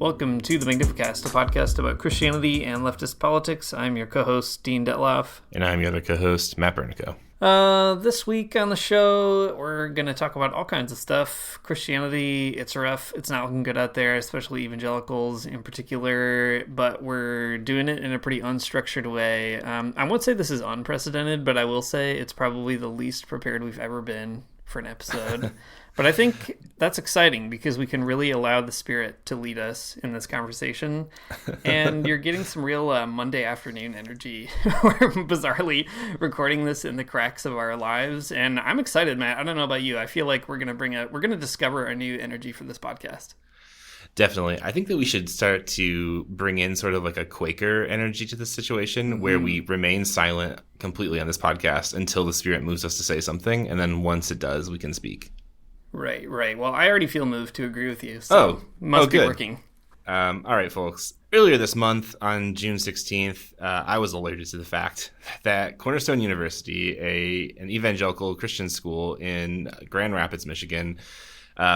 Welcome to the Magnificast, a podcast about Christianity and leftist politics. I'm your co-host, Dean Detloff. And I'm your other co-host, Matt Bernico. This week on the show, we're going to talk about all kinds of stuff. Christianity, it's rough. It's not looking good out there, especially evangelicals in particular, but we're doing it in a pretty unstructured way. I won't say this is unprecedented, but I will say it's probably the least prepared we've ever been for an episode. But I think that's exciting because we can really allow the Spirit to lead us in this conversation. And you're getting some real Monday afternoon energy. We're bizarrely recording this in the cracks of our lives. And I'm excited, Matt. I don't know about you. I feel like we're going to discover a new energy for this podcast. Definitely. I think that we should start to bring in sort of like a Quaker energy to this situation where we remain silent completely on this podcast until the Spirit moves us to say something. And then once it does, we can speak. Right. Well, I already feel moved to agree with you, so must be good. Working. All right, folks. Earlier this month, on June 16th, I was alerted to the fact that Cornerstone University, an evangelical Christian school in Grand Rapids, Michigan,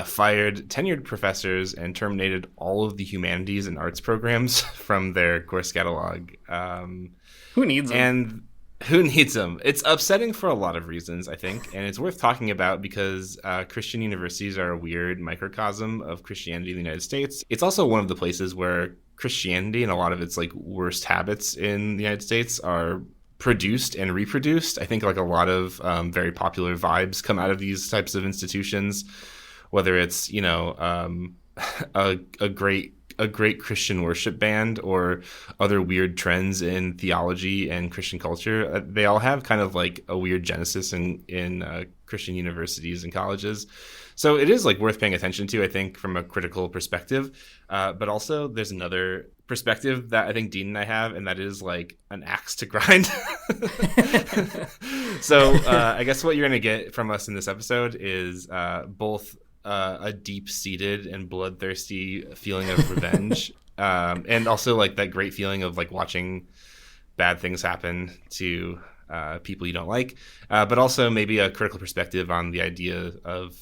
fired tenured professors and terminated all of the humanities and arts programs from their course catalog. Who needs them? Who needs them? It's upsetting for a lot of reasons, I think, and it's worth talking about because Christian universities are a weird microcosm of Christianity in the United States. It's also one of the places where Christianity and a lot of its worst habits in the United States are produced and reproduced. I think a lot of very popular vibes come out of these types of institutions, whether it's a great Christian worship band or other weird trends in theology and Christian culture. They all have kind of a weird genesis in Christian universities and colleges. So it is worth paying attention to, I think, from a critical perspective. But also there's another perspective that I think Dean and I have, and that is an axe to grind. So I guess what you're going to get from us in this episode is both a deep-seated and bloodthirsty feeling of revenge, and also that great feeling of watching bad things happen to people you don't like, but also maybe a critical perspective on the idea of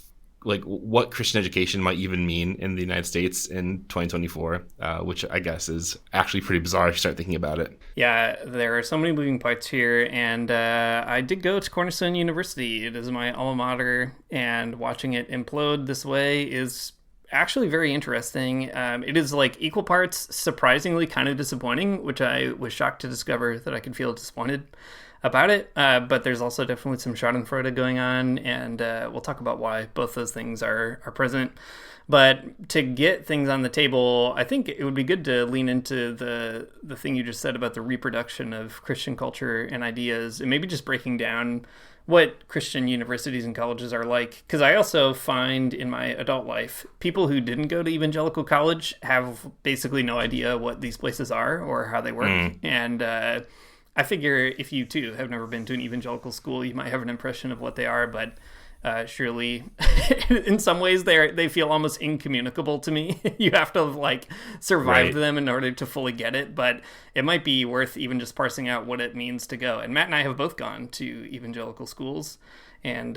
what Christian education might even mean in the United States in 2024, which I guess is actually pretty bizarre if you start thinking about it. Yeah, there are so many moving parts here, and I did go to Cornerstone University. It is my alma mater, and watching it implode this way is actually very interesting. It is equal parts surprisingly kind of disappointing, which I was shocked to discover that I could feel disappointed about it, but there's also definitely some schadenfreude going on, and we'll talk about why both those things are present. But to get things on the table, I think it would be good to lean into the thing you just said about the reproduction of Christian culture and ideas, and maybe just breaking down what Christian universities and colleges are like. Because I also find in my adult life, people who didn't go to evangelical college have basically no idea what these places are or how they work. And I figure if you, too, have never been to an evangelical school, you might have an impression of what they are, but surely in some ways they feel almost incommunicable to me. You have to have survived them in order to fully get it, but it might be worth even just parsing out what it means to go. And Matt and I have both gone to evangelical schools, and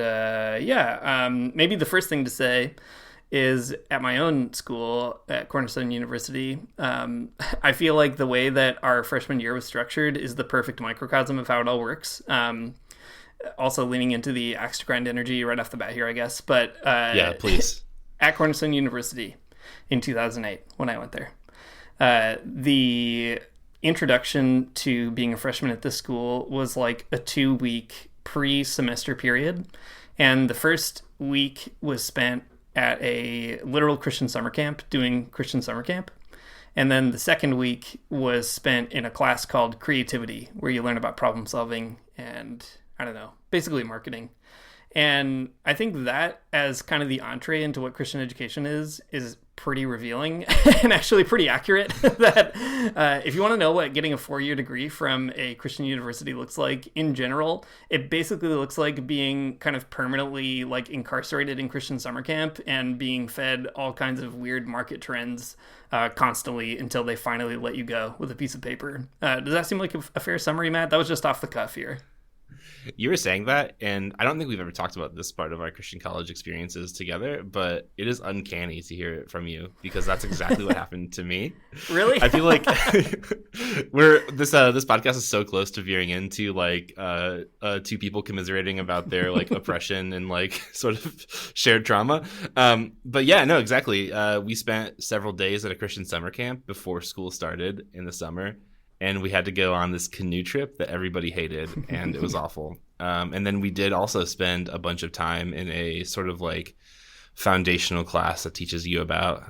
maybe the first thing to say is at my own school at Cornerstone University, I feel like the way that our freshman year was structured is the perfect microcosm of how it all works. Also leaning into the axe to grind energy right off the bat here, I guess. But yeah, please. At Cornerstone University in 2008, when I went there, the introduction to being a freshman at this school was a 2-week pre-semester period. And the first week was spent at a literal Christian summer camp, doing Christian summer camp. And then the second week was spent in a class called Creativity, where you learn about problem solving and, basically marketing. And I think that as kind of the entree into what Christian education is pretty revealing and actually pretty accurate. That if you want to know what getting a 4-year degree from a Christian university looks like in general, it basically looks like being kind of permanently incarcerated in Christian summer camp and being fed all kinds of weird market trends constantly until they finally let you go with a piece of paper. Does that seem like a fair summary, Matt? That was just off the cuff here. You were saying that, and I don't think we've ever talked about this part of our Christian college experiences together, but it is uncanny to hear it from you because that's exactly what happened to me. Really? I feel like this podcast is so close to veering into like two people commiserating about their like oppression and like sort of shared trauma. But yeah, no, exactly. We spent several days at a Christian summer camp before school started in the summer. And we had to go on this canoe trip that everybody hated, and it was awful. And then we did also spend a bunch of time in a sort of like foundational class that teaches you about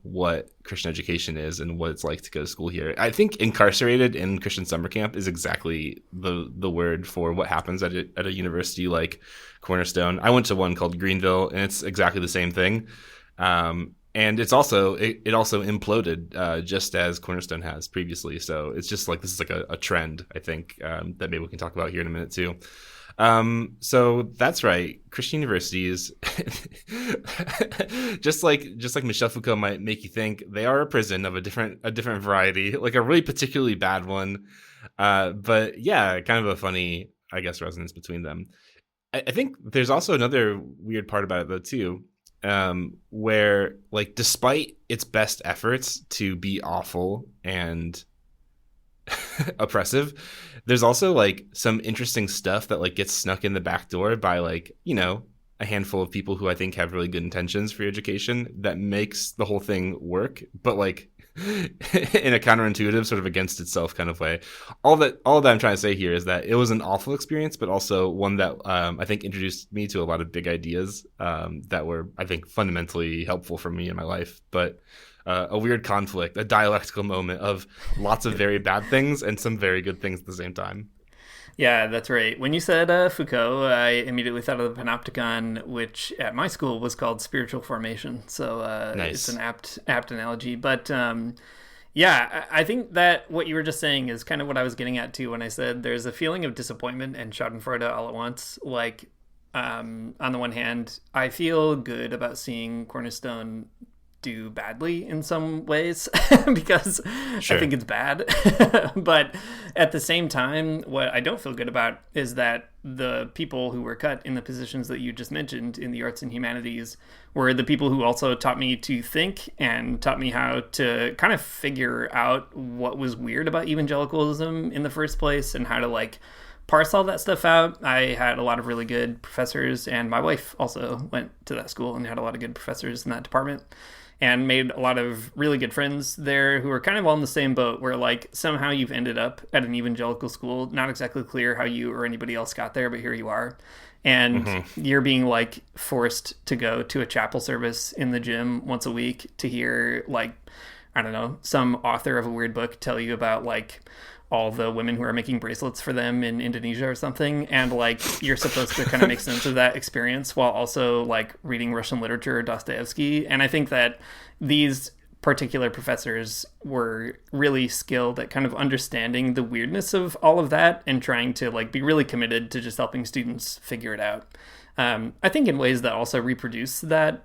what Christian education is and what it's like to go to school here. I think incarcerated in Christian summer camp is exactly the word for what happens at a university like Cornerstone. I went to one called Greenville, and it's exactly the same thing. And it also imploded just as Cornerstone has previously. So it's just like this is like a trend, I think, that maybe we can talk about here in a minute too. So that's right. Christian universities, just like Michel Foucault might make you think, they are a prison of a different variety, like a really particularly bad one. But yeah, kind of a funny, I guess, resonance between them. I think there's also another weird part about it though too. Where like despite its best efforts to be awful and oppressive, there's also like some interesting stuff that like gets snuck in the back door by like, you know, a handful of people who I think have really good intentions for your education that makes the whole thing work, but like in a counterintuitive sort of against itself kind of way. All that I'm trying to say here is that it was an awful experience, but also one that I think introduced me to a lot of big ideas that were, I think, fundamentally helpful for me in my life. But a weird conflict, a dialectical moment of lots of very bad things and some very good things at the same time. Yeah, that's right. When you said Foucault, I immediately thought of the Panopticon, which at my school was called spiritual formation. So Nice. it's an apt analogy. But yeah, I think that what you were just saying is kind of what I was getting at too when I said there's a feeling of disappointment and Schadenfreude all at once. Like, on the one hand, I feel good about seeing Cornerstone do badly in some ways because Sure. I think it's bad. But at the same time, what I don't feel good about is that the people who were cut in the positions that you just mentioned in the arts and humanities were the people who also taught me to think and taught me how to kind of figure out what was weird about evangelicalism in the first place and how to like parse all that stuff out. I had a lot of really good professors, and my wife also went to that school and had a lot of good professors in that department, and made a lot of really good friends there who are kind of all in the same boat where like somehow you've ended up at an evangelical school, not exactly clear how you or anybody else got there, but here you are. And you're being like forced to go to a chapel service in the gym once a week to hear like, I don't know, some author of a weird book tell you about like all the women who are making bracelets for them in Indonesia or something. And like, you're supposed to kind of make sense of that experience while also like reading Russian literature or Dostoevsky. And I think that these particular professors were really skilled at kind of understanding the weirdness of all of that and trying to like be really committed to just helping students figure it out. I think in ways that also reproduce that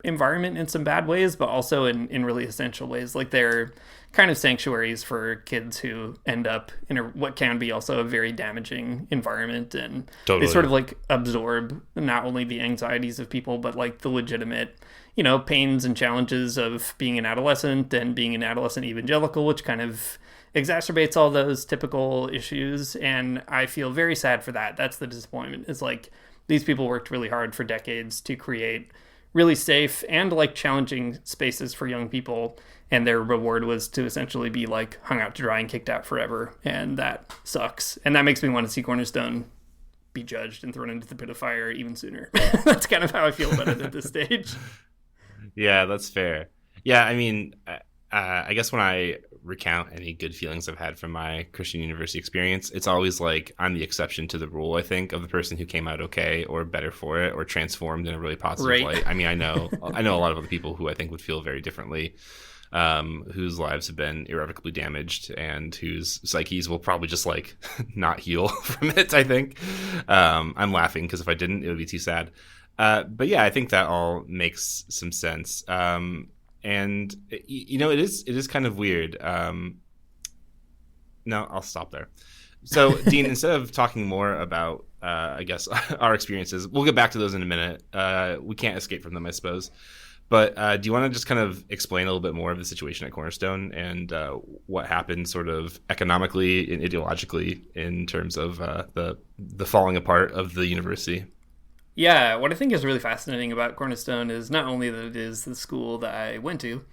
environment in some bad ways, but also in really essential ways. Like they're kind of sanctuaries for kids who end up in what can be also a very damaging environment. And Totally. they sort of like absorb not only the anxieties of people, but like the legitimate, you know, pains and challenges of being an adolescent and being an adolescent evangelical, which kind of exacerbates all those typical issues. And I feel very sad for that. That's the disappointment. It's like these people worked really hard for decades to create really safe and like challenging spaces for young people, and their reward was to essentially be like hung out to dry and kicked out forever, and that sucks. And that makes me want to see Cornerstone be judged and thrown into the pit of fire even sooner. That's kind of how I feel about it at this stage. Yeah, that's fair. Yeah, I mean, I guess when I recount any good feelings I've had from my Christian university experience, it's always like I'm the exception to the rule, I think, of the person who came out okay or better for it or transformed in a really positive light. I mean, I know a lot of other people who I think would feel very differently, whose lives have been irrevocably damaged and whose psyches will probably just like not heal from it, I think. I'm laughing because if I didn't, it would be too sad. But yeah, I think that all makes some sense. And you know, it is kind of weird. No, I'll stop there. So, Dean, instead of talking more about, I guess, our experiences, we'll get back to those in a minute. We can't escape from them, I suppose. But do you want to just kind of explain a little bit more of the situation at Cornerstone and what happened sort of economically and ideologically in terms of the falling apart of the university? Yeah, what I think is really fascinating about Cornerstone is not only that it is the school that I went to,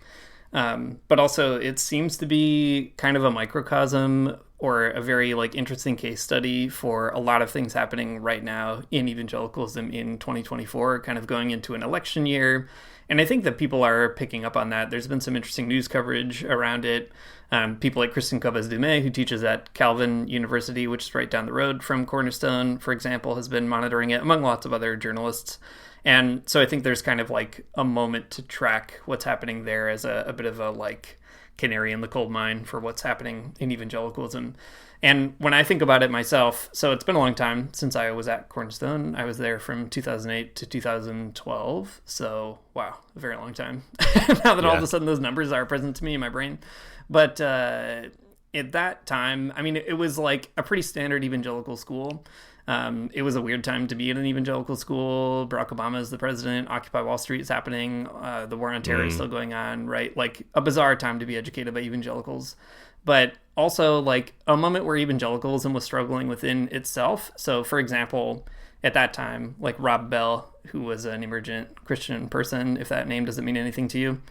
but also it seems to be kind of a microcosm or a very like interesting case study for a lot of things happening right now in evangelicalism in 2024, kind of going into an election year. And I think that people are picking up on that. There's been some interesting news coverage around it. People like Kristen Cobes-Dumais, who teaches at Calvin University, which is right down the road from Cornerstone, for example, has been monitoring it, among lots of other journalists. And so I think there's kind of like a moment to track what's happening there as a bit of a like canary in the coal mine for what's happening in evangelicalism. And when I think about it myself, so it's been a long time since I was at Cornerstone. I was there from 2008 to 2012. So, wow, a very long time. Now that all of a sudden those numbers are present to me in my brain. But at that time, I mean, it was like a pretty standard evangelical school. It was a weird time to be in an evangelical school. Barack Obama is the president. Occupy Wall Street is happening. The war on terror is still going on, right? Like a bizarre time to be educated by evangelicals. But also like a moment where evangelicalism was struggling within itself. So, for example, at that time, like Rob Bell, who was an emergent Christian person, if that name doesn't mean anything to you,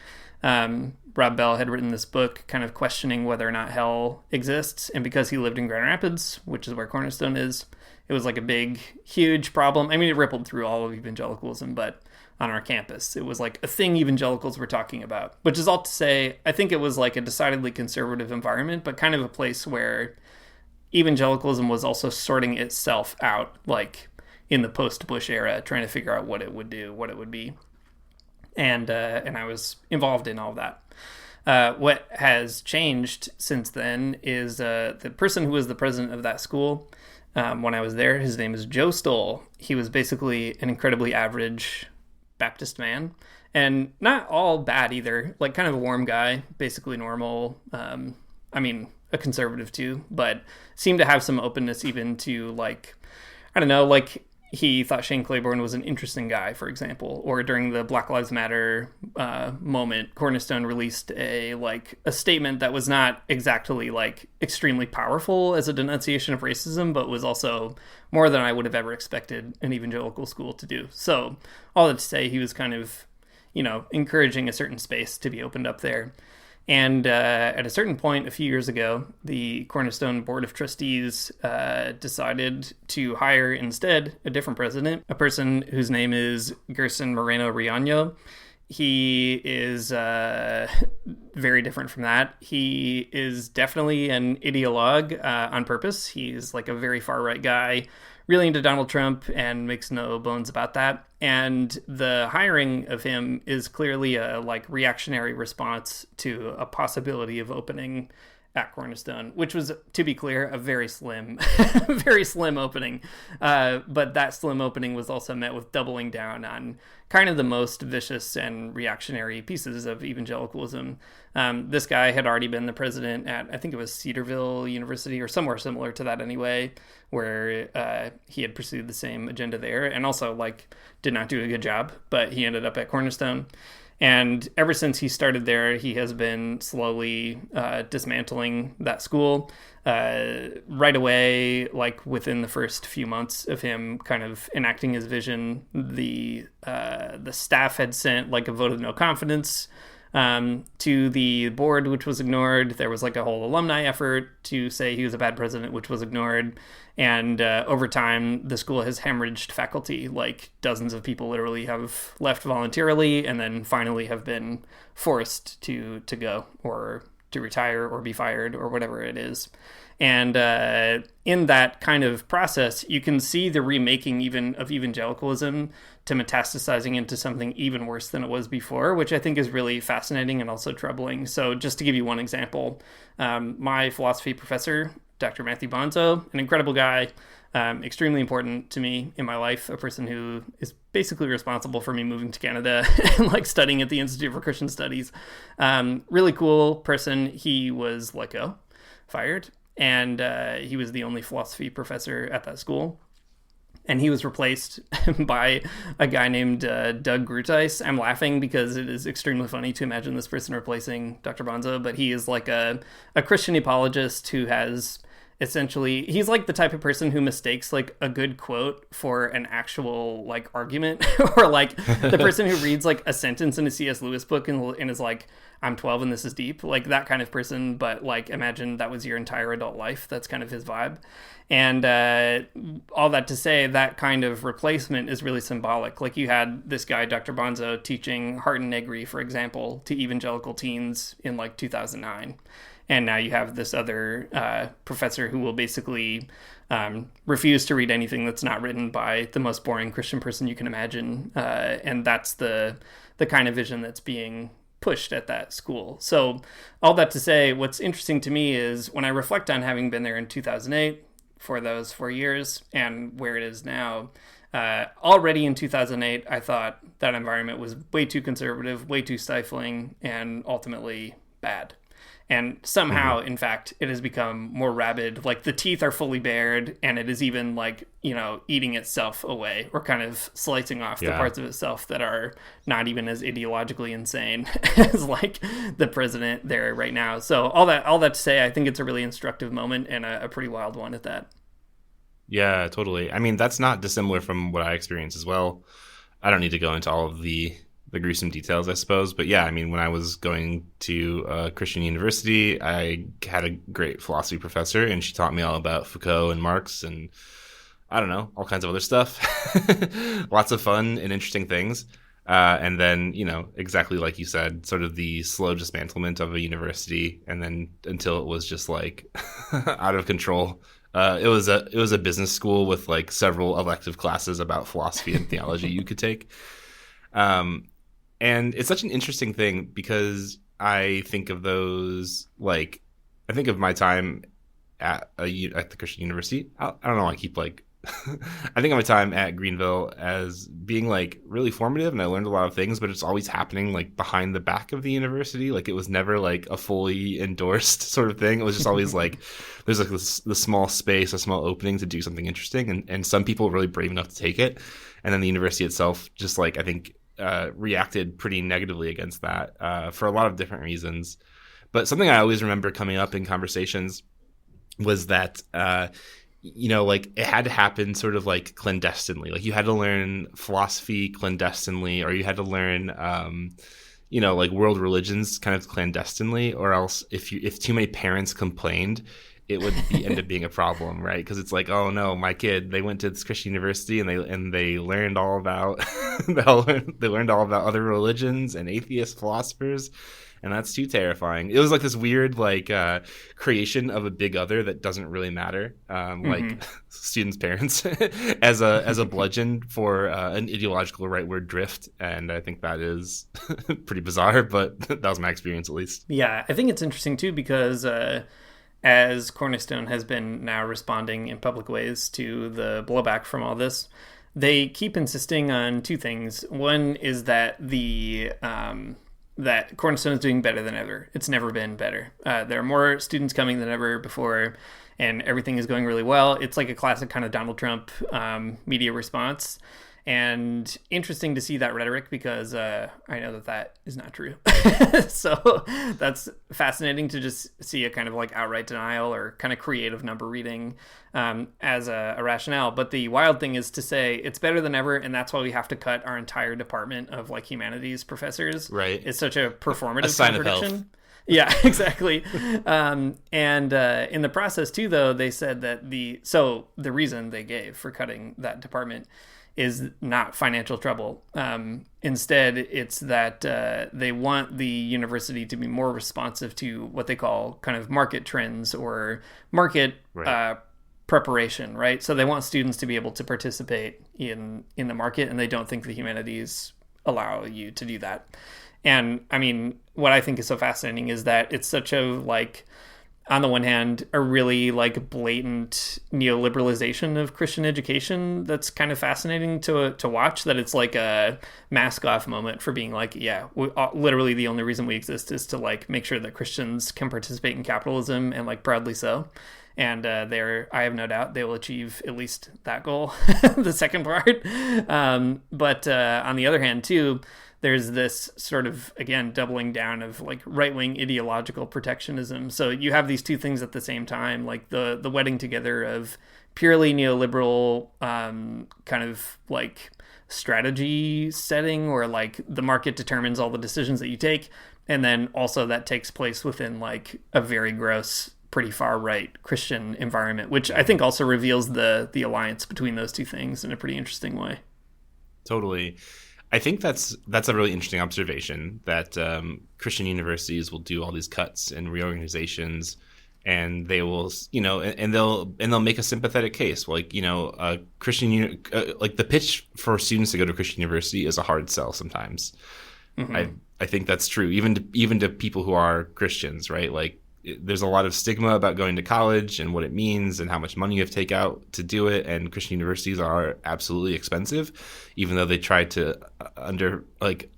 Rob Bell had written this book kind of questioning whether or not hell exists. And because he lived in Grand Rapids, which is where Cornerstone is, it was like a big, huge problem. I mean, it rippled through all of evangelicalism, but on our campus, it was like a thing evangelicals were talking about, which is all to say, I think it was like a decidedly conservative environment, but kind of a place where evangelicalism was also sorting itself out, like in the post-Bush era, trying to figure out what it would do, what it would be. And I was involved in all of that. What has changed since then is the person who was the president of that school when I was there, his name is Joe Stoll. He was basically an incredibly average Baptist man, and not all bad either, like kind of a warm guy, basically normal. I mean, a conservative too, but seemed to have some openness even to like, I don't know, like he thought Shane Claiborne was an interesting guy, for example, or during the Black Lives Matter moment, Cornerstone released a statement that was not exactly like extremely powerful as a denunciation of racism, but was also more than I would have ever expected an evangelical school to do. So all that to say, he was kind of, encouraging a certain space to be opened up there. And at a certain point a few years ago, the Cornerstone Board of Trustees decided to hire instead a different president, a person whose name is Gerson Moreno-Riaño. He is very different from that. He is definitely an ideologue on purpose. He's like a very far-right guy, really into Donald Trump, and makes no bones about that. And the hiring of him is clearly a reactionary response to a possibility of opening at Cornerstone, which was, to be clear, a very slim, very slim opening. But that slim opening was also met with doubling down on kind of the most vicious and reactionary pieces of evangelicalism. This guy had already been the president at, I think it was Cedarville University or somewhere similar to that anyway, where he had pursued the same agenda there, and also did not do a good job, but he ended up at Cornerstone. And ever since he started there, he has been slowly dismantling that school. Right away, within the first few months of him kind of enacting his vision, the staff had sent a vote of no confidence to the board, which was ignored. There was a whole alumni effort to say he was a bad president, which was ignored. And over time, the school has hemorrhaged faculty. Dozens of people literally have left voluntarily and then finally have been forced to go or to retire or be fired or whatever it is. And in that kind of process, you can see the remaking even of evangelicalism to metastasizing into something even worse than it was before, which I think is really fascinating and also troubling. So just to give you one example, my philosophy professor, Dr. Matthew Bonzo, an incredible guy, extremely important to me in my life, a person who is basically responsible for me moving to Canada and studying at the Institute for Christian Studies. Really cool person. He was let go, fired. and he was the only philosophy professor at that school. And he was replaced by a guy named Doug Gruteis. I'm laughing because it is extremely funny to imagine this person replacing Dr. Bonzo, but he is like a Christian apologist who has essentially, he's like the type of person who mistakes like a good quote for an actual like argument, or like the person who reads like a sentence in a C.S. Lewis book and is like, I'm 12 and this is deep, like that kind of person. But like, imagine that was your entire adult life. That's kind of his vibe. And all that to say, that kind of replacement is really symbolic. Like you had this guy, Dr. Bonzo, teaching Hart and Negri, for example, to evangelical teens in like 2009. And now you have this other professor who will basically refuse to read anything that's not written by the most boring Christian person you can imagine. And that's the kind of vision that's being pushed at that school. So all that to say, what's interesting to me is when I reflect on having been there in 2008, for those 4 years, and where it is now, already in 2008, I thought that environment was way too conservative, way too stifling, and ultimately bad. And somehow, in fact, it has become more rabid. Like the teeth are fully bared, and it is even like, eating itself away, or kind of slicing off the parts of itself that are not even as ideologically insane as like the president there right now. So all that to say, I think it's a really instructive moment, and a pretty wild one at that. Yeah, totally. I mean, that's not dissimilar from what I experienced as well. I don't need to go into all of the gruesome details, I suppose. But yeah, I mean, when I was going to a Christian university, I had a great philosophy professor, and she taught me all about Foucault and Marx and, I don't know, all kinds of other stuff. Lots of fun and interesting things. And then, exactly like you said, sort of the slow dismantlement of a university, and then until it was just like out of control. It was a business school with like several elective classes about philosophy and theology you could take. And it's such an interesting thing because I think of those, like, I think of my time at the Christian University. I don't know. I keep like, I think of my time at Greenville as being like really formative, and I learned a lot of things, but it's always happening like behind the back of the university. Like it was never like a fully endorsed sort of thing. It was just always like, there's like the small space, a small opening to do something interesting. And some people were really brave enough to take it. And then the university itself just like, I think, reacted pretty negatively against that for a lot of different reasons. But something I always remember coming up in conversations was that, like it had to happen sort of like clandestinely. Like you had to learn philosophy clandestinely, or you had to learn, like world religions kind of clandestinely, or else if too many parents complained, it would end up being a problem, right? Because it's like, oh no, my kid, they went to this Christian university and they learned all about they learned all about other religions and atheist philosophers, and that's too terrifying. It was like this weird like creation of a big other that doesn't really matter, like students' parents as a bludgeon for an ideological rightward drift, and I think that is pretty bizarre, but that was my experience at least. Yeah, I think it's interesting too because as Cornerstone has been now responding in public ways to the blowback from all this, they keep insisting on two things. One is that that Cornerstone is doing better than ever. It's never been better. There are more students coming than ever before, and everything is going really well. It's like a classic kind of Donald Trump media response. And interesting to see that rhetoric because I know that is not true. So that's fascinating to just see a kind of like outright denial or kind of creative number reading as a rationale. But the wild thing is to say it's better than ever, and that's why we have to cut our entire department of like humanities professors. Right. It's such a performative a sign contradiction. Of health. Yeah, exactly. And in the process too, though, they said that the reason they gave for cutting that department is not financial trouble. Instead, it's that they want the right. to be more responsive to what they call kind of market trends or market preparation, right? So they want students to be able to participate in the market, and they don't think the humanities allow you to do that. And I mean, what I think is so fascinating is that it's such a like, on the one hand, a really like blatant neoliberalization of Christian education that's kind of fascinating to watch, that it's like a mask off moment for being like, yeah, literally the only reason we exist is to like make sure that Christians can participate in capitalism, and like proudly so. and I have no doubt they will achieve at least that goal, the second part. But on the other hand, too, there's this sort of, again, doubling down of like right-wing ideological protectionism. So you have these two things at the same time, like the wedding together of purely neoliberal kind of like strategy setting, or like the market determines all the decisions that you take, and then also that takes place within like a very gross, pretty far right Christian environment, which I think also reveals the alliance between those two things in a pretty interesting way. Totally. I think that's a really interesting observation, that Christian universities will do all these cuts and reorganizations, and they will, and they'll make a sympathetic case. Like, like the pitch for students to go to a Christian university is a hard sell sometimes. Mm-hmm. I think that's true, even to people who are Christians, right? Like, there's a lot of stigma about going to college and what it means and how much money you have to take out to do it. And Christian universities are absolutely expensive, even though they try to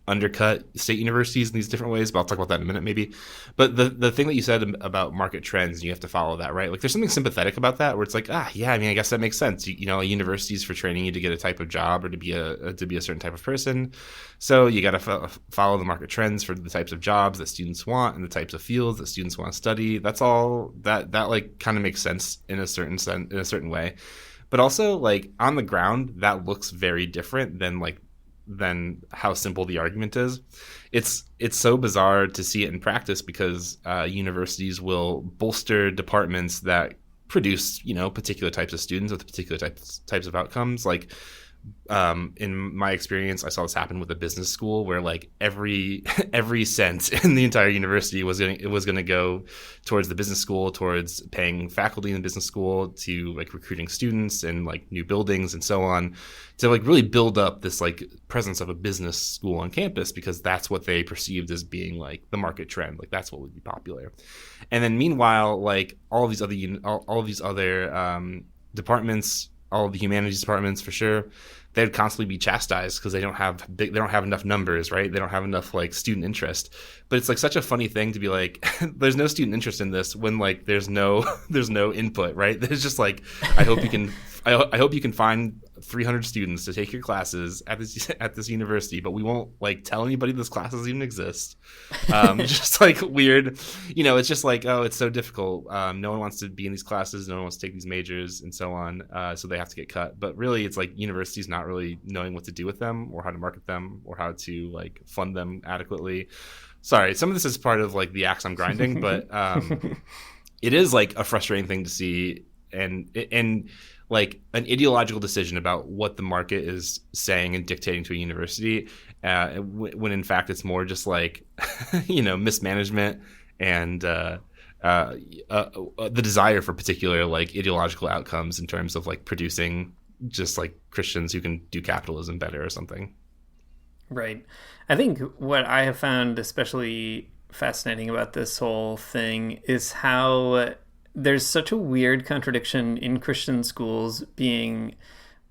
undercut state universities in these different ways. But I'll talk about that in a minute, maybe. But the thing that you said about market trends, you have to follow that, right? Like, there's something sympathetic about that, where it's like, yeah, I mean, I guess that makes sense. A university is for training you to get a type of job or to be a certain type of person. So you got to follow the market trends for the types of jobs that students want and the types of fields that students want to study. That's all that like kind of makes sense in a certain way. But also, like, on the ground, that looks very different than how simple the argument is. It's so bizarre to see it in practice, because universities will bolster departments that produce, particular types of students with particular types of outcomes. Like, in my experience, I saw this happen with a business school, where like every cent in the entire university was going to go towards the business school, towards paying faculty in the business school, to like recruiting students and like new buildings and so on, to like really build up this like presence of a business school on campus, because that's what they perceived as being like the market trend. Like, that's what would be popular. And then meanwhile, like all of these other departments, all of the humanities departments for sure, they'd constantly be chastised because they don't have enough numbers, right? They don't have enough like student interest. But it's like such a funny thing to be like, there's no student interest in this, when like there's no input, right? There's just like, I hope you can find 300 students to take your classes at this university, but we won't like tell anybody this classes even exist. Just like weird, it's just like, oh, it's so difficult. No one wants to be in these classes. No one wants to take these majors and so on. So they have to get cut. But really, it's like universities not really knowing what to do with them, or how to market them, or how to like fund them adequately. Sorry, some of this is part of like the axe I'm grinding, but it is like a frustrating thing to see, and like an ideological decision about what the market is saying and dictating to a university, when in fact it's more just like, mismanagement and the desire for particular like ideological outcomes in terms of like producing just like Christians who can do capitalism better or something. Right. I think what I have found especially fascinating about this whole thing is how there's such a weird contradiction in Christian schools being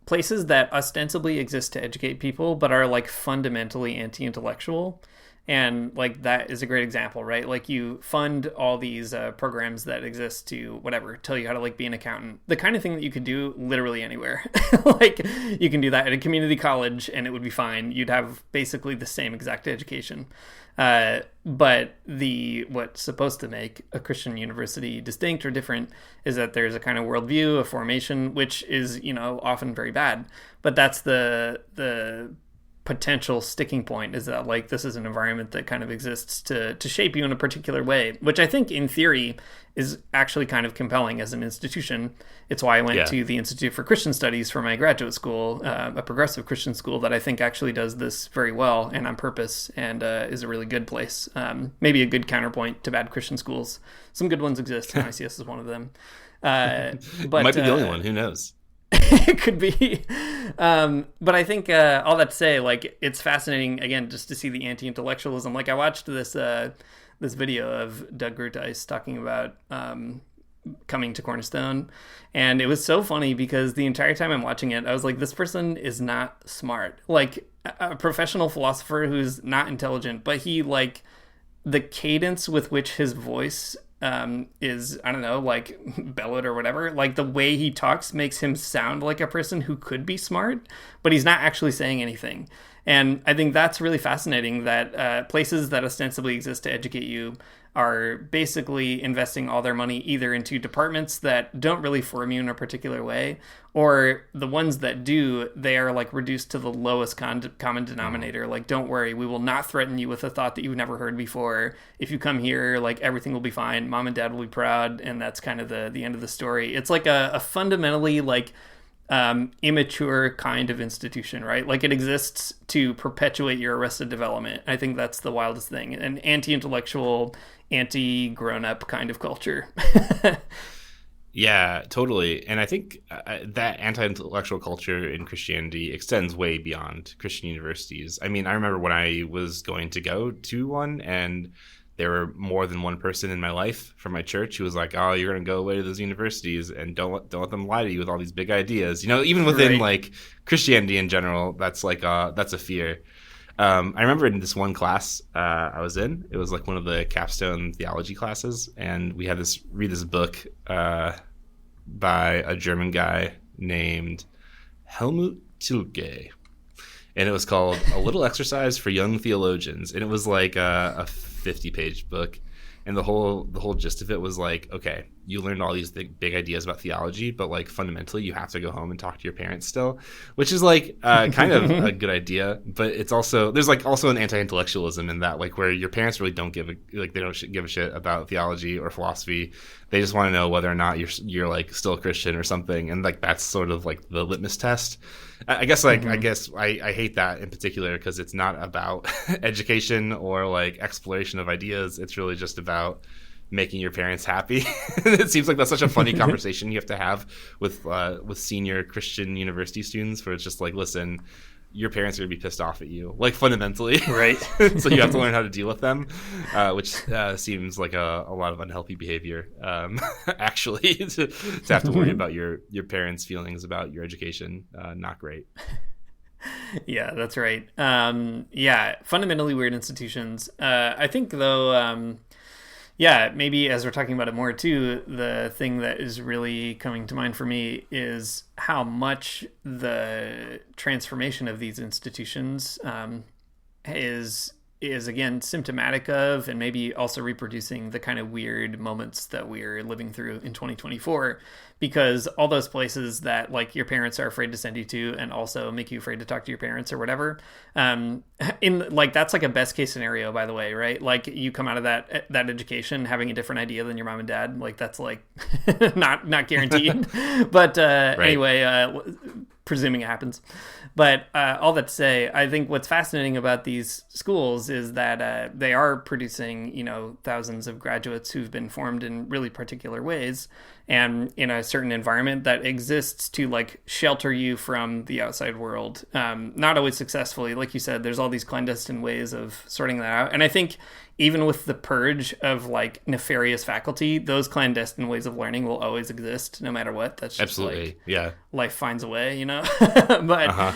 places that ostensibly exist to educate people, but are like fundamentally anti-intellectual. And like that is a great example, right? Like you fund all these programs that exist to whatever, tell you how to like be an accountant, the kind of thing that you could do literally anywhere. Like you can do that at a community college and it would be fine. You'd have basically the same exact education. But what's supposed to make a Christian university distinct or different is that there's a kind of worldview, a formation, which is, often very bad. But that's the potential sticking point, is that like this is an environment that kind of exists to shape you in a particular way, which I think in theory is actually kind of compelling as an institution. It's why I went to the Institute for Christian Studies for my graduate school, a progressive Christian school that I think actually does this very well and on purpose, and is a really good place. Maybe a good counterpoint to bad Christian schools. Some good ones exist, and ICS is one of them. But might be the only one. Who knows? It could be. But I think all that to say, like, it's fascinating, again, just to see the anti-intellectualism. Like, I watched this video of Doug Gruteis talking about coming to Cornerstone, and it was so funny because the entire time I'm watching it, I was like, this person is not smart. Like, a professional philosopher who's not intelligent, but he, like, the cadence with which his voice is, I don't know, like bellowed or whatever. Like the way he talks makes him sound like a person who could be smart, but he's not actually saying anything. And I think that's really fascinating that places that ostensibly exist to educate you are basically investing all their money either into departments that don't really form you in a particular way, or the ones that do, they are like reduced to the lowest common denominator. Like, don't worry, we will not threaten you with a thought that you've never heard before. If you come here, like everything will be fine. Mom and dad will be proud. And that's kind of the end of the story. It's like a fundamentally like immature kind of institution, right? Like it exists to perpetuate your arrested development. I think that's the wildest thing. An anti-intellectual, anti-grown-up kind of culture. Yeah, totally. And I think that anti-intellectual culture in Christianity extends way beyond Christian universities. I mean, I remember when I was going to go to one, and there were more than one person in my life from my church who was like, "Oh, you're going to go away to those universities, and don't let them lie to you with all these big ideas." You know, even within like Christianity in general, that's like that's a fear. I remember in this one class I was in, it was like one of the capstone theology classes, and we had read this book by a German guy named Helmut Tilke, and it was called A Little Exercise for Young Theologians, and it was like a 50-page book, and the whole gist of it was like, okay, you learned all these big ideas about theology, but like fundamentally you have to go home and talk to your parents still, which is like kind of a good idea, but it's also, there's like also an anti-intellectualism in that, like where your parents really don't give a shit about theology or philosophy. They just want to know whether or not you're like still a Christian or something, and like that's sort of like the litmus test. I guess I hate that in particular because it's not about education or like exploration of ideas. It's really just about making your parents happy. It seems like that's such a funny conversation you have to have with senior Christian university students, where it's just like, listen, your parents are gonna be pissed off at you, like fundamentally, right? So you have to learn how to deal with them, which seems like a lot of unhealthy behavior, actually, to have to worry about your parents' feelings about your education. Not great. Yeah, that's right. Yeah, fundamentally weird institutions. I think though, yeah, maybe as we're talking about it more too, the thing that is really coming to mind for me is how much the transformation of these institutions is again symptomatic of, and maybe also reproducing the kind of weird moments that we're living through in 2024, because all those places that like your parents are afraid to send you to and also make you afraid to talk to your parents or whatever, in like that's like a best case scenario, by the way, right? Like you come out of that education having a different idea than your mom and dad, like that's like not guaranteed. But right. Anyway, presuming it happens. But all that to say, I think what's fascinating about these schools is that they are producing, thousands of graduates who've been formed in really particular ways and in a certain environment that exists to like shelter you from the outside world. Not always successfully. Like you said, there's all these clandestine ways of sorting that out. And I think even with the purge of like nefarious faculty, those clandestine ways of learning will always exist no matter what. That's just absolutely, like, yeah, life finds a way, but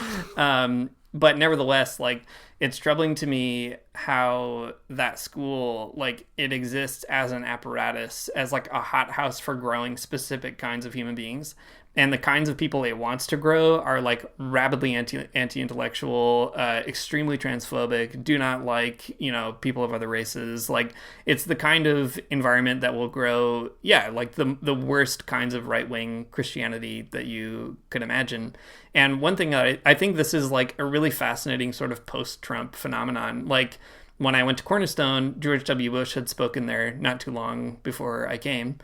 but nevertheless, like it's troubling to me how that school, like it exists as an apparatus, as like a hothouse for growing specific kinds of human beings. And the kinds of people it wants to grow are like rabidly anti-intellectual, extremely transphobic, do not like, people of other races. Like it's the kind of environment that will grow, like the worst kinds of right-wing Christianity that you could imagine. And one thing I think this is like a really fascinating sort of post-Trump phenomenon. Like when I went to Cornerstone, George W. Bush had spoken there not too long before I came.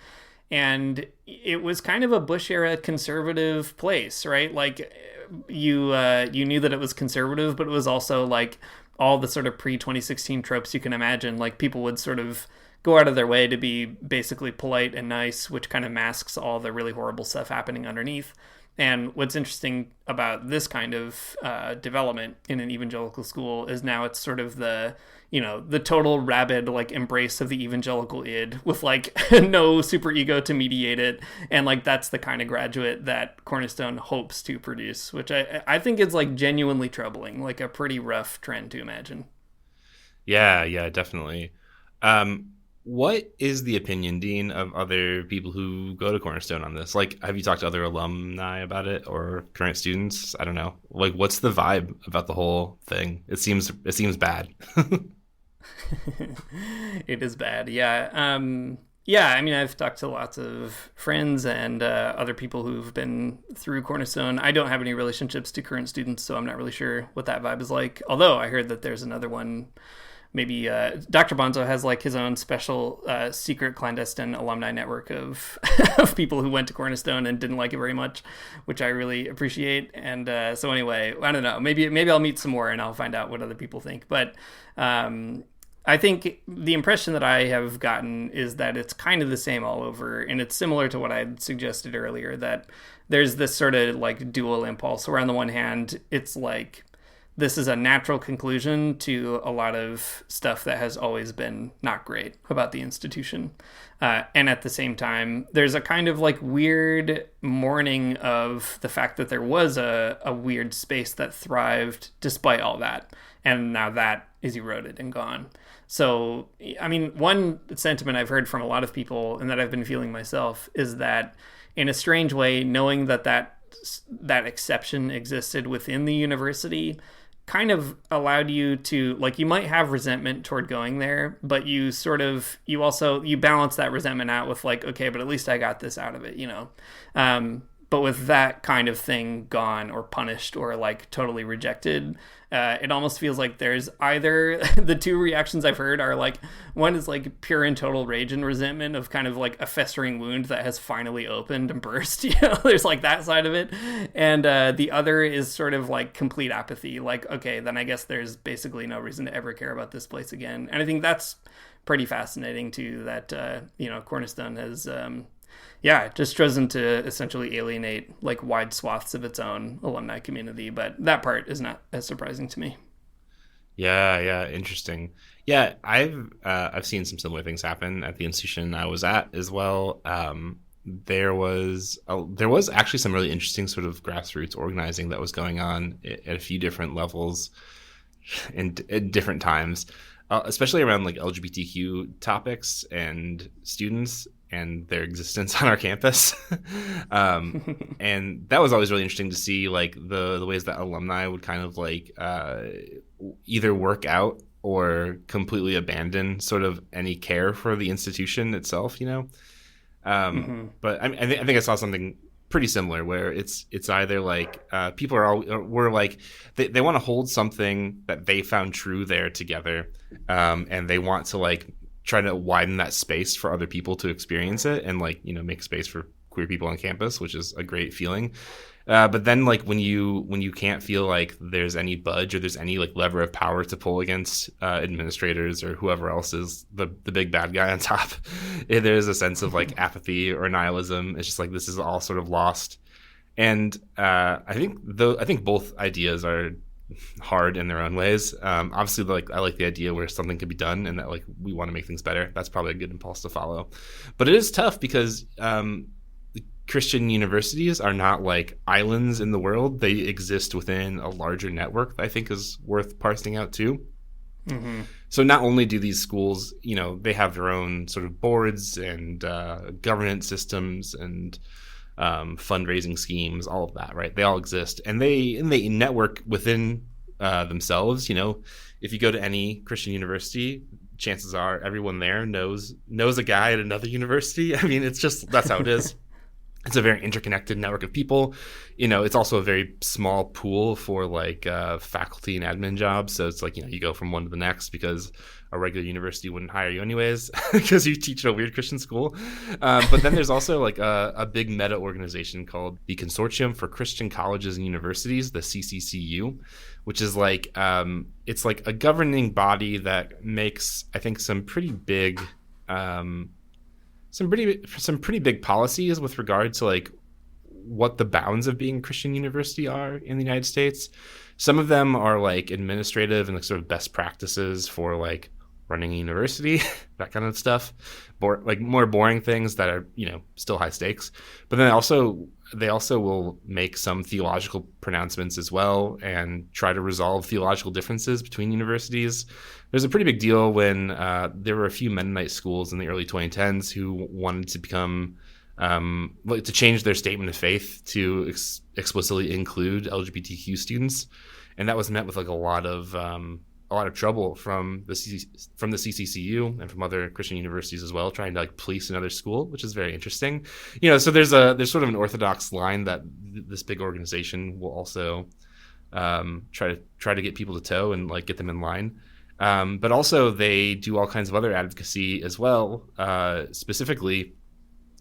And it was kind of a Bush era conservative place, right? Like you knew that it was conservative, but it was also like all the sort of pre-2016 tropes you can imagine. Like people would sort of go out of their way to be basically polite and nice, which kind of masks all the really horrible stuff happening underneath. And what's interesting about this kind of development in an evangelical school is now it's sort of the total rabid like embrace of the evangelical id with like no super ego to mediate it. And like that's the kind of graduate that Cornerstone hopes to produce, which I think is like genuinely troubling, like a pretty rough trend to imagine. Yeah, definitely. What is the opinion, Dean, of other people who go to Cornerstone on this? Like, have you talked to other alumni about it or current students? I don't know. Like, what's the vibe about the whole thing? It seems bad. It is bad. Yeah. Yeah, I mean, I've talked to lots of friends and other people who've been through Cornerstone. I don't have any relationships to current students, so I'm not really sure what that vibe is like. Although I heard that there's another one. Maybe Dr. Bonzo has like his own special secret clandestine alumni network of of people who went to Cornerstone and didn't like it very much, which I really appreciate. And so anyway, I don't know. Maybe I'll meet some more and I'll find out what other people think. But I think the impression that I have gotten is that it's kind of the same all over, and it's similar to what I had suggested earlier, that there's this sort of like dual impulse where on the one hand it's like this is a natural conclusion to a lot of stuff that has always been not great about the institution. And at the same time, there's a kind of like weird mourning of the fact that there was a weird space that thrived despite all that. And now that is eroded and gone. So, I mean, one sentiment I've heard from a lot of people and that I've been feeling myself is that in a strange way, knowing that exception existed within the university kind of allowed you to, like, you might have resentment toward going there, but you balance that resentment out with like, okay, but at least I got this out of it, you know? But with that kind of thing gone or punished or like totally rejected, it almost feels like there's either the two reactions I've heard are like, one is like pure and total rage and resentment of kind of like a festering wound that has finally opened and burst. You know, there's like that side of it. And the other is sort of like complete apathy. Like, okay, then I guess there's basically no reason to ever care about this place again. And I think that's pretty fascinating too, that, Cornerstone has, just chosen to essentially alienate like wide swaths of its own alumni community, but that part is not as surprising to me. Yeah, interesting. Yeah, I've seen some similar things happen at the institution I was at as well. There was actually some really interesting sort of grassroots organizing that was going on at a few different levels and at different times, especially around like LGBTQ topics and students and their existence on our campus. And that was always really interesting to see, like the ways that alumni would kind of like either work out or completely abandon sort of any care for the institution itself, you know? But I think I saw something pretty similar where it's either like people were like they want to hold something that they found true there together, and they want to like try to widen that space for other people to experience it and like, you know, make space for queer people on campus, which is a great feeling. But then like when you can't feel like there's any budge or there's any like lever of power to pull against administrators or whoever else is the big bad guy on top, there's a sense of like apathy or nihilism. It's just like this is all sort of lost. And I think both ideas are hard in their own ways. Obviously, like I like the idea where something could be done and that like we want to make things better. That's probably a good impulse to follow. But it is tough because Christian universities are not like islands in the world. They exist within a larger network that I think is worth parsing out too. Mm-hmm. So not only do these schools, you know, they have their own sort of boards and governance systems and fundraising schemes, all of that, right? They all exist, and they network within themselves. You know, if you go to any Christian university, chances are everyone there knows a guy at another university. I mean, that's how it is. It's a very interconnected network of people. You know, it's also a very small pool for like faculty and admin jobs. So it's like, you know, you go from one to the next because a regular university wouldn't hire you anyways because you teach at a weird Christian school. But then there's also like a big meta organization called the Consortium for Christian Colleges and Universities, the CCCU, which is like it's like a governing body that makes, I think, some pretty big policies with regard to like what the bounds of being a Christian university are in the United States. Some of them are like administrative and like sort of best practices for like running a university, that kind of stuff, like more boring things that are, you know, still high stakes. But then also they also will make some theological pronouncements as well and try to resolve theological differences between universities. There's a pretty big deal when there were a few Mennonite schools in the early 2010s who wanted to become to change their statement of faith to explicitly include LGBTQ students, and that was met with like a lot of trouble from the CCCU and from other Christian universities as well, trying to like police another school, which is very interesting. So there's sort of an orthodox line that this big organization will also try to get people to toe and like get them in line. But also they do all kinds of other advocacy as well, specifically.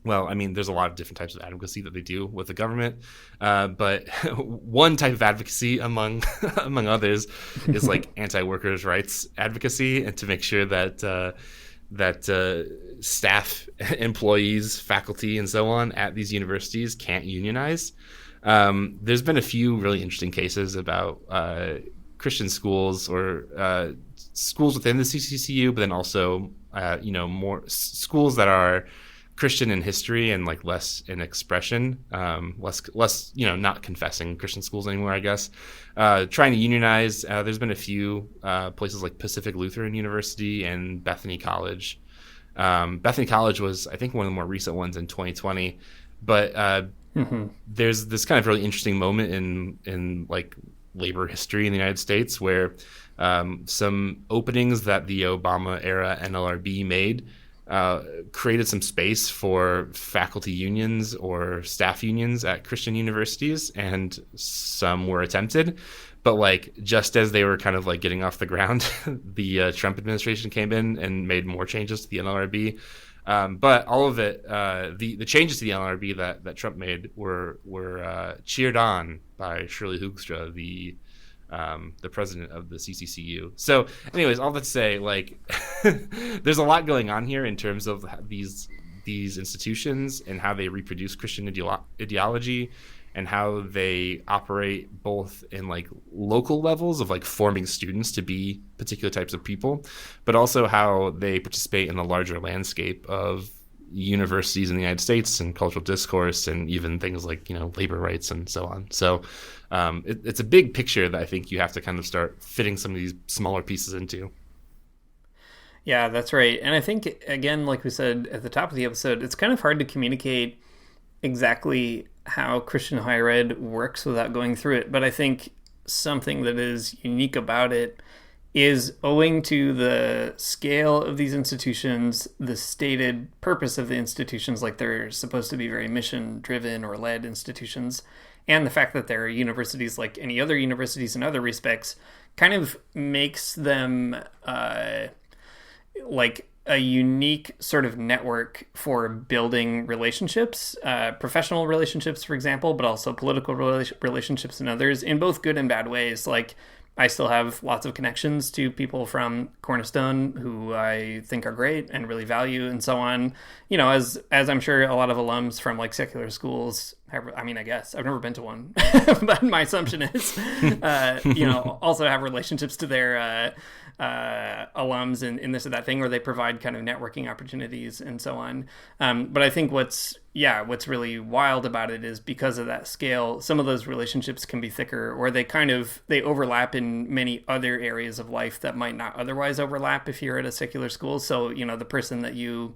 Well, I mean, there's a lot of different types of advocacy that they do with the government, but one type of advocacy among others is like anti-workers' rights advocacy, and to make sure that staff, employees, faculty, and so on at these universities can't unionize. There's been a few really interesting cases about Christian schools or schools within the CCCU, but then also more schools that are Christian in history and like less in expression, less not confessing Christian schools anymore, I guess. Trying to unionize. There's been a few places like Pacific Lutheran University and Bethany College. Bethany College was, I think, one of the more recent ones in 2020. But there's this kind of really interesting moment in like labor history in the United States where some openings that the Obama era NLRB made created some space for faculty unions or staff unions at Christian universities, and some were attempted. But like just as they were kind of like getting off the ground, the Trump administration came in and made more changes to the NLRB. But all of it, the changes to the NLRB that Trump made were cheered on by Shirley Hoekstra, the president of the CCCU. So anyways, all that to say, like, there's a lot going on here in terms of these institutions and how they reproduce Christian ideology and how they operate both in like local levels of like forming students to be particular types of people, but also how they participate in the larger landscape of universities in the United States and cultural discourse and even things like labor rights and so on. So it's a big picture that I think you have to kind of start fitting some of these smaller pieces into. Yeah, that's right. And I think, again, like we said at the top of the episode, it's kind of hard to communicate exactly how Christian higher ed works without going through it. But I think something that is unique about it is, owing to the scale of these institutions, the stated purpose of the institutions, like they're supposed to be very mission-driven or led institutions, and the fact that they're universities like any other universities in other respects, kind of makes them like a unique sort of network for building relationships, professional relationships, for example, but also political relationships and others, in both good and bad ways. Like, I still have lots of connections to people from Cornerstone who I think are great and really value, and so on. As I'm sure a lot of alums from like secular schools have, I mean, I guess I've never been to one, but my assumption is, also have relationships to their alums in this or that thing, where they provide kind of networking opportunities and so on. But I think what's really wild about it is, because of that scale, some of those relationships can be thicker, or they overlap in many other areas of life that might not otherwise overlap if you're at a secular school. So, the person that you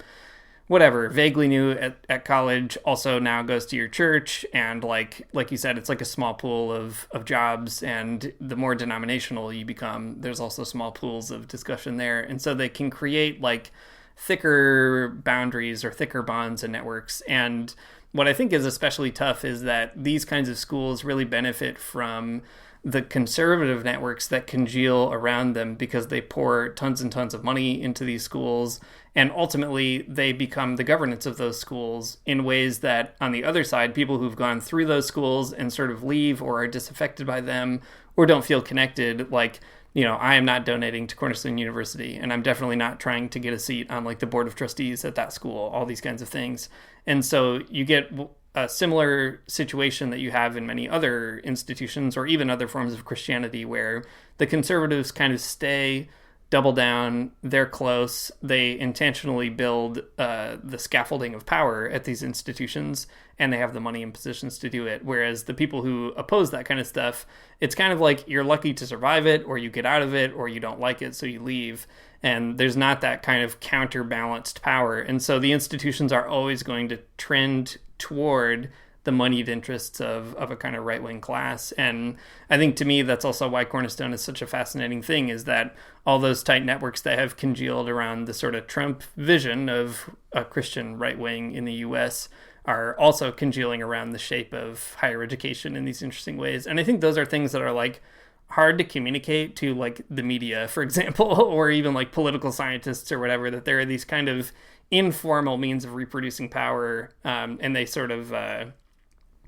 vaguely knew at college also now goes to your church, and like you said, it's like a small pool of jobs, and the more denominational you become, there's also small pools of discussion there, and so they can create like thicker boundaries or thicker bonds and networks. And what I think is especially tough is that these kinds of schools really benefit from the conservative networks that congeal around them, because they pour tons and tons of money into these schools, and ultimately they become the governance of those schools in ways that, on the other side, people who've gone through those schools and sort of leave or are disaffected by them or don't feel connected, like, I am not donating to Cornerstone University, and I'm definitely not trying to get a seat on like the board of trustees at that school, all these kinds of things. And so you get a similar situation that you have in many other institutions or even other forms of Christianity, where the conservatives kind of stay double down. They're close. They intentionally build the scaffolding of power at these institutions, and they have the money and positions to do it. Whereas the people who oppose that kind of stuff, it's kind of like you're lucky to survive it, or you get out of it, or you don't like it, so you leave. And there's not that kind of counterbalanced power. And so the institutions are always going to trend toward the moneyed interests of a kind of right-wing class. And I think, to me, that's also why Cornerstone is such a fascinating thing, is that all those tight networks that have congealed around the sort of Trump vision of a Christian right wing in the US are also congealing around the shape of higher education in these interesting ways. And I think those are things that are like hard to communicate to like the media, for example, or even like political scientists or whatever, that there are these kind of informal means of reproducing power, and they sort of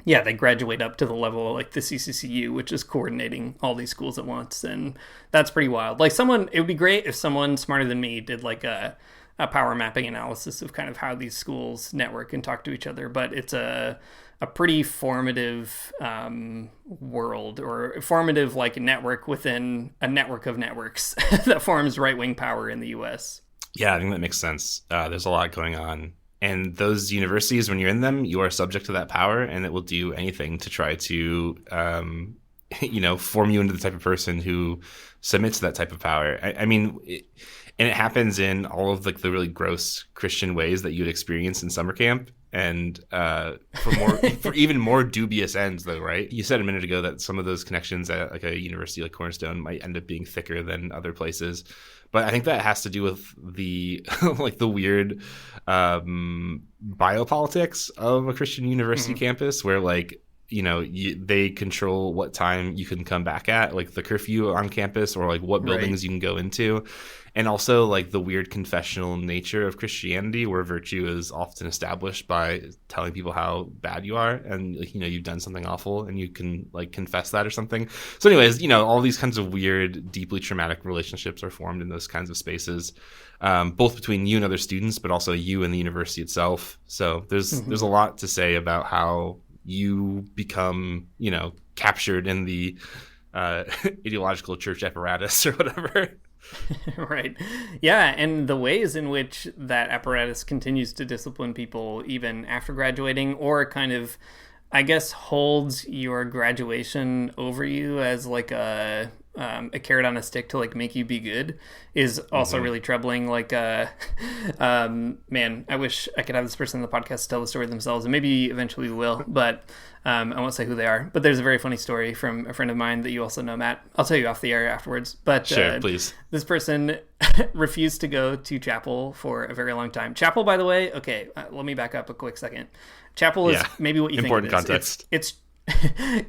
they graduate up to the level of like the CCCU, which is coordinating all these schools at once. And that's pretty wild. Like it would be great if someone smarter than me did like a power mapping analysis of kind of how these schools network and talk to each other. But it's a pretty formative world, or formative like network within a network of networks that forms right-wing power in the US. Yeah, I think that makes sense. There's a lot going on. And those universities, when you're in them, you are subject to that power, and it will do anything to try to, form you into the type of person who submits to that type of power. And it happens in all of like the really gross Christian ways that you'd experience in summer camp, and for even more dubious ends, though, right? You said a minute ago that some of those connections at like a university like Cornerstone might end up being thicker than other places. But I think that has to do with the like the weird biopolitics of a Christian university campus, where like, they control what time you can come back at, like the curfew on campus, or like what buildings you can go into. And also like the weird confessional nature of Christianity, where virtue is often established by telling people how bad you are, and you've done something awful and you can like confess that or something. So anyways, all these kinds of weird, deeply traumatic relationships are formed in those kinds of spaces, both between you and other students, but also you and the university itself. So there's a lot to say about how you become, captured in the ideological church apparatus or whatever. Right. Yeah, and the ways in which that apparatus continues to discipline people even after graduating, or kind of, I guess, holds your graduation over you as like a carrot on a stick to like make you be good, is also really troubling. Like, man, I wish I could have this person on the podcast tell the story themselves, and maybe eventually we will, but I won't say who they are. But there's a very funny story from a friend of mine that you also know, Matt. I'll tell you off the air afterwards. But sure, please. This person refused to go to chapel for a very long time. Chapel, by the way, okay, let me back up a quick second. Chapel is maybe what you important think it is. Context.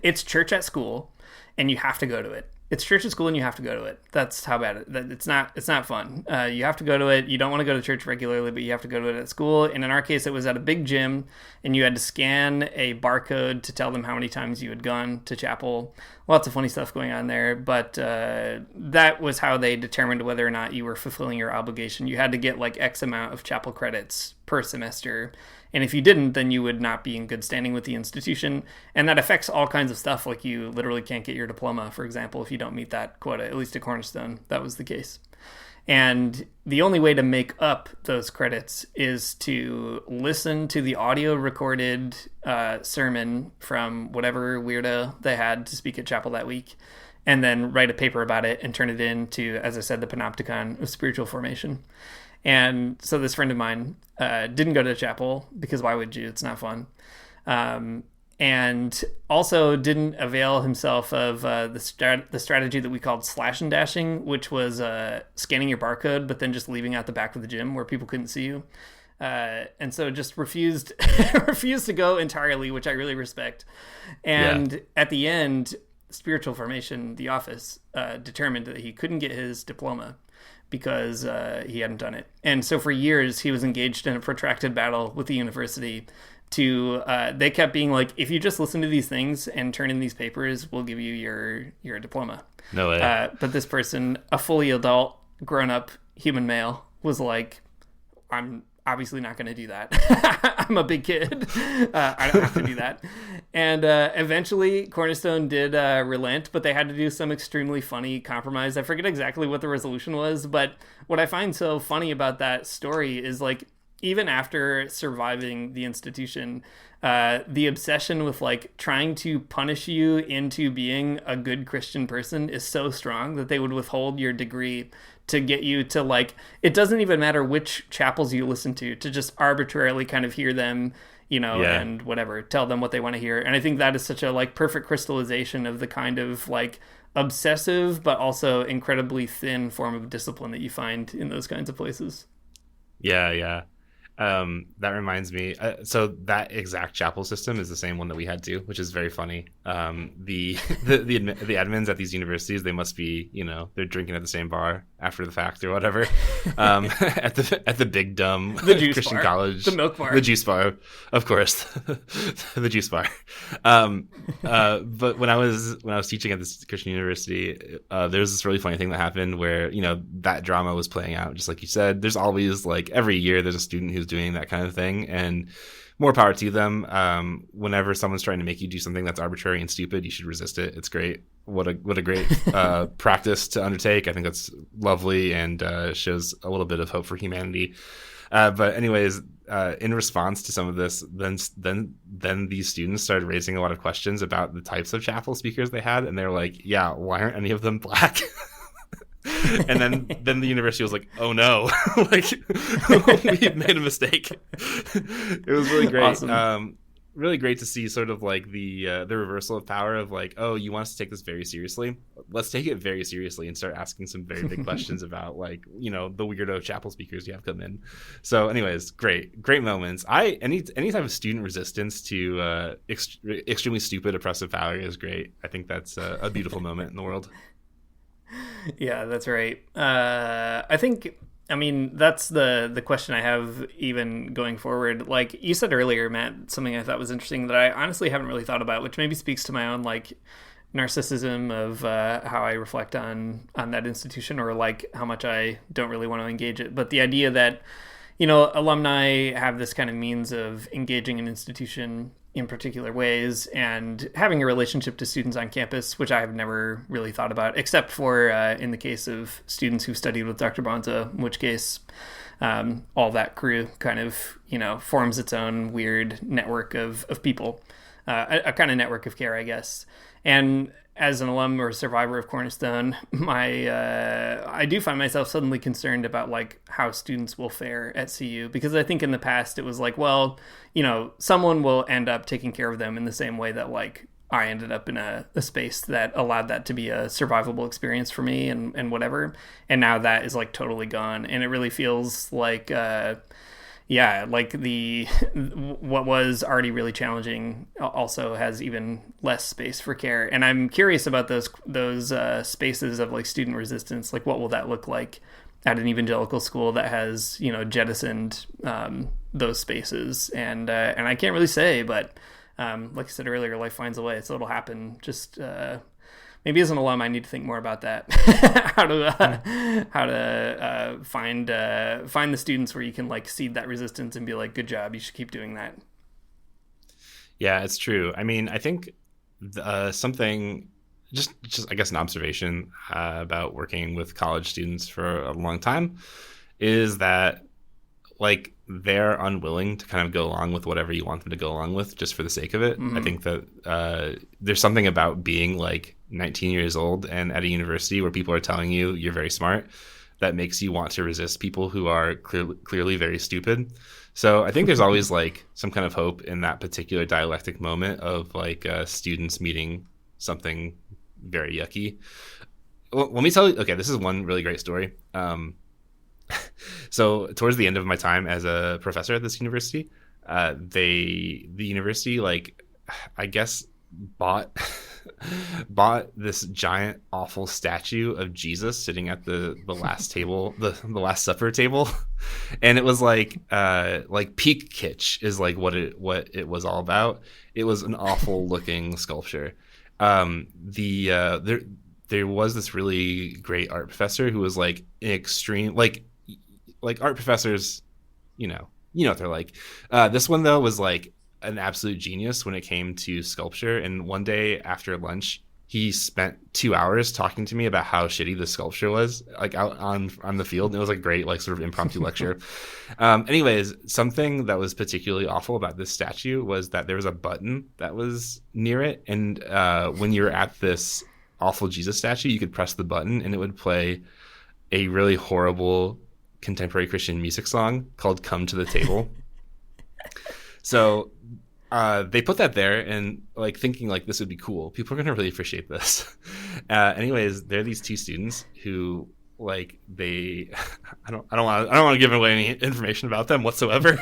It's church at school, and you have to go to it. It's church at school, and you have to go to it. That's how bad it's not fun. You have to go to it. You don't want to go to church regularly, but you have to go to it at school. And in our case, it was at a big gym, and you had to scan a barcode to tell them how many times you had gone to chapel. Lots of funny stuff going on there, but that was how they determined whether or not you were fulfilling your obligation. You had to get like X amount of chapel credits per semester. And if you didn't, then you would not be in good standing with the institution. And that affects all kinds of stuff. Like you literally can't get your diploma, for example, if you don't meet that quota. At least at Cornerstone, that was the case. And the only way to make up those credits is to listen to the audio recorded sermon from whatever weirdo they had to speak at chapel that week, and then write a paper about it and turn it into, as I said, the panopticon of spiritual formation. And so this friend of mine didn't go to chapel, because why would you? It's not fun. And also didn't avail himself of the strategy that we called slash and dashing, which was scanning your barcode, but then just leaving out the back of the gym where people couldn't see you. And so just refused to go entirely, which I really respect. And at the end, spiritual formation, the office, determined that he couldn't get his diploma because he hadn't done it. And so for years, he was engaged in a protracted battle with the university they kept being like, if you just listen to these things and turn in these papers, we'll give you your diploma. No way. But this person, a fully adult, grown-up human male, was like, I'm obviously not going to do that. I'm a big kid. I don't have to do that. And eventually, Cornerstone did relent, but they had to do some extremely funny compromise. I forget exactly what the resolution was, but what I find so funny about that story is like, even after surviving the institution, the obsession with like trying to punish you into being a good Christian person is so strong that they would withhold your degree to get you to like, it doesn't even matter which chapels you listen to just arbitrarily kind of hear them, and whatever, tell them what they want to hear. And I think that is such a like perfect crystallization of the kind of like obsessive but also incredibly thin form of discipline that you find in those kinds of places. Yeah. That reminds me. So that exact chapel system is the same one that we had too, which is very funny. The admins at these universities, they must be, they're drinking at the same bar after the fact or whatever. At the big dumb the juice Christian bar, college, the milk bar, the juice bar, of course, the juice bar. But when I was teaching at this Christian university, there was this really funny thing that happened where that drama was playing out, just like you said. There's always like every year there's a student who's doing that kind of thing, and more power to them. Whenever someone's trying to make you do something that's arbitrary and stupid, you should resist it. It's great. What a great practice to undertake. I think that's lovely and shows a little bit of hope for humanity. But anyways, in response to some of this, then these students started raising a lot of questions about the types of chapel speakers they had, and they were like, "Yeah, why aren't any of them black?" And then the university was like, "Oh no, like we made a mistake." It was really great. Awesome. Really great to see sort of like the reversal of power of like, oh, you want us to take this very seriously? Let's take it very seriously and start asking some very big questions about like, the weirdo chapel speakers you have come in. So anyways, great moments. Any type of student resistance to extremely stupid oppressive power is great. I think that's a beautiful moment in the world. Yeah, that's right. I mean, that's the question I have even going forward. Like you said earlier, Matt, something I thought was interesting that I honestly haven't really thought about, which maybe speaks to my own like narcissism of how I reflect on that institution, or like how much I don't really want to engage it. But the idea that, alumni have this kind of means of engaging an institution in particular ways and having a relationship to students on campus, which I have never really thought about, except for in the case of students who studied with Dr. Bonza, in which case all that crew kind of, forms its own weird network of people, a kind of network of care, I guess. And as an alum or survivor of Cornerstone, I do find myself suddenly concerned about like how students will fare at CU, because I think in the past it was like, well, someone will end up taking care of them in the same way that like I ended up in a space that allowed that to be a survivable experience for me and whatever. And now that is like totally gone, and it really feels like like what was already really challenging also has even less space for care. And I'm curious about those spaces of like student resistance. Like, what will that look like at an evangelical school that has, jettisoned those spaces? And I can't really say, but like I said earlier, life finds a way. So it'll happen. Just maybe as an alum, I need to think more about that. how to find the students where you can like seed that resistance and be like, good job, you should keep doing that. Yeah, it's true. I mean, I think something just I guess an observation about working with college students for a long time is that like they're unwilling to kind of go along with whatever you want them to go along with just for the sake of it. Mm-hmm. I think that there's something about being like 19 years old and at a university where people are telling you you're very smart that makes you want to resist people who are clearly very stupid. So I think there's always like some kind of hope in that particular dialectic moment of like students meeting something very yucky. Well, let me tell you, okay, this is one really great story. So towards the end of my time as a professor at this university, the university, like, I guess bought this giant awful statue of Jesus sitting at the last table, the Last Supper table, and it was like peak kitsch is like what it was all about. It was an awful looking sculpture. There was this really great art professor who was like an extreme like art professors, you know what they're like. This one though was like an absolute genius when it came to sculpture. And one day after lunch, he spent 2 hours talking to me about how shitty the sculpture was, like out on the field. And it was like great, like sort of impromptu lecture. Anyways, something that was particularly awful about this statue was that there was a button that was near it. And when you're at this awful Jesus statue, you could press the button and it would play a really horrible contemporary Christian music song called "Come to the Table." So they put that there and like thinking like this would be cool. People are going to really appreciate this. Anyways, there are these two students who like they I don't want to give away any information about them whatsoever.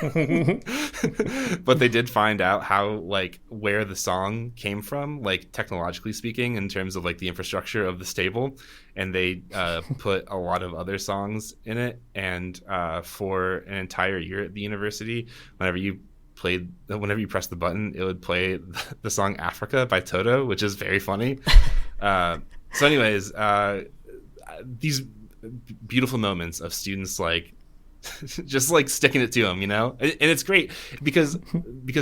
But they did find out how like where the song came from, like technologically speaking, in terms of like the infrastructure of the stable, and they put a lot of other songs in it. And for an entire year at the university, whenever you pressed the button, it would play the song "Africa" by Toto, which is very funny. So anyways, these beautiful moments of students like just like sticking it to them, you know, and it's great because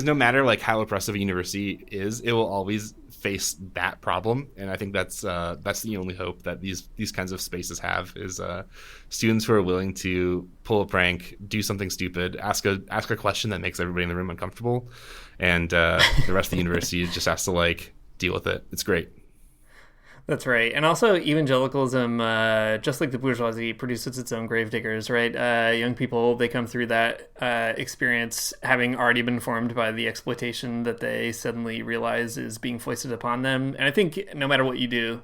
no matter like how oppressive a university is, it will always face that problem. And I think that's the only hope that these kinds of spaces have is students who are willing to pull a prank, do something stupid, ask a question that makes everybody in the room uncomfortable, and the rest of the university just has to like deal with it. It's great. That's right. And also evangelicalism, just like the bourgeoisie, produces its own gravediggers, right? Young people, they come through that experience having already been formed by the exploitation that they suddenly realize is being foisted upon them. And I think no matter what you do,